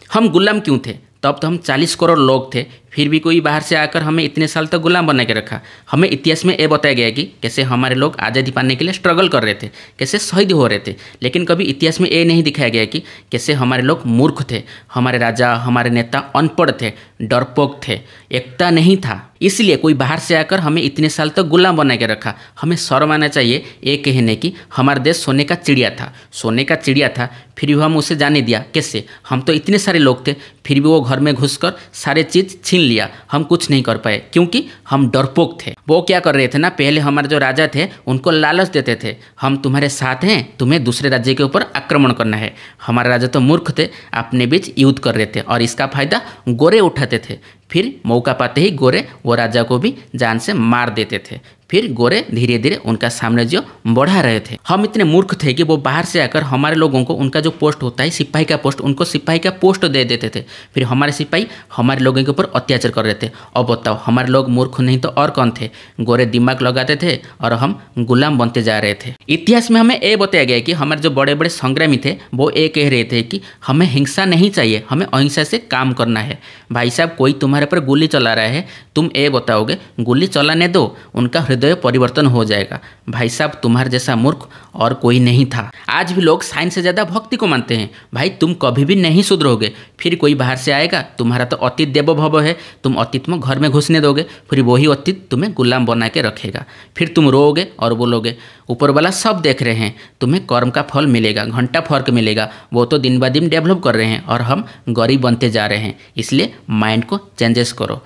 हम गुलाम क्यों थे? तब तो हम 40 करोड़ लोग थे, फिर भी कोई बाहर से आकर हमें इतने साल तक गुलाम बना के रखा। हमें इतिहास में ये बताया गया कि कैसे हमारे लोग आज़ादी पाने के लिए स्ट्रगल कर रहे थे, कैसे शहीद हो रहे थे, लेकिन कभी इतिहास में ये नहीं दिखाया गया कि कैसे हमारे लोग मूर्ख थे, हमारे राजा हमारे नेता अनपढ़ थे, डरपोक थे, एकता नहीं था। इसलिए कोई बाहर से आकर हमें इतने साल तक गुलाम बना के रखा। हमें शर्म आना चाहिए ये कहने की हमारा देश सोने का चिड़िया था, सोने का चिड़िया था, फिर भी हम उसे जाने दिया कैसे? हम तो इतने सारे लोग थे, फिर भी वो घर में घुसकर सारे चीज़ छीन लिया, हम कुछ नहीं कर पाए क्योंकि हम डरपोक थे। वो क्या कर रहे थे ना, पहले हमारे जो राजा थे उनको लालच देते थे, हम तुम्हारे साथ हैं, तुम्हें दूसरे राज्य के ऊपर आक्रमण करना है। हमारे राजा तो मूर्ख थे, अपने बीच युद्ध कर रहे थे और इसका फायदा गोरे उठाते थे। फिर मौका पाते ही गोरे वो राजा को भी जान से मार देते थे। फिर गोरे धीरे धीरे उनका साम्राज्य बढ़ा रहे थे। हम इतने मूर्ख थे कि वो बाहर से आकर हमारे लोगों को उनका जो पोस्ट होता है सिपाही का पोस्ट, उनको सिपाही का पोस्ट दे देते थे। फिर हमारे सिपाही हमारे लोगों के ऊपर अत्याचार कर रहे थे। अब बताओ हमारे लोग मूर्ख नहीं तो और कौन थे? गोरे दिमाग लगाते थे और हम गुलाम बनते जा रहे थे। इतिहास में हमें ये बताया गया कि हमारे जो बड़े बड़े संग्रामी थे वो ये कह रहे थे कि हमें हिंसा नहीं चाहिए, हमें अहिंसा से काम करना है। भाई साहब, कोई तुम्हारे पर गोली चला रहा है, तुम ये बताओगे गोली चलाने दो, उनका हृदय परिवर्तन हो जाएगा। भाई साहब, तुम्हारे जैसा मूर्ख और कोई नहीं था। आज भी लोग साइंस से ज़्यादा भक्ति को मानते हैं। भाई तुम कभी भी नहीं सुधरोगे, फिर कोई बाहर से आएगा, तुम्हारा तो अतीत देवो भव है, तुम अतीत में घर में घुसने दोगे, फिर वही अतीत तुम्हें गुलाम बना के रखेगा। फिर तुम रोओगे और बोलोगे ऊपर वाला सब देख रहे हैं, तुम्हें कर्म का फल मिलेगा, घंटा फर्क मिलेगा, वो तो दिन ब दिन डेवलप कर रहे हैं और हम गरीब बनते जा रहे हैं। इसलिए माइंड को चेंजेस करो।